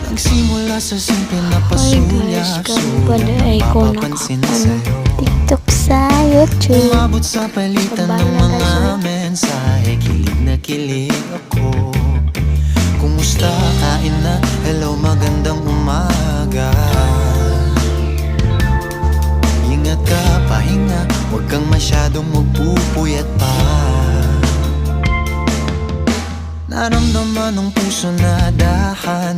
Nagsimula sa simple na pasulya-sulya, mapapansin sa'yo. TikTok sa YouTube. Umabot sa palitan ng mga mensahe, kilig na kilig ako. Kumusta, kain na, hello, magandang umaga. Ingat ka, pahinga, huwag kang masyadong magpupuyat pa. Naramdaman ng puso na dahan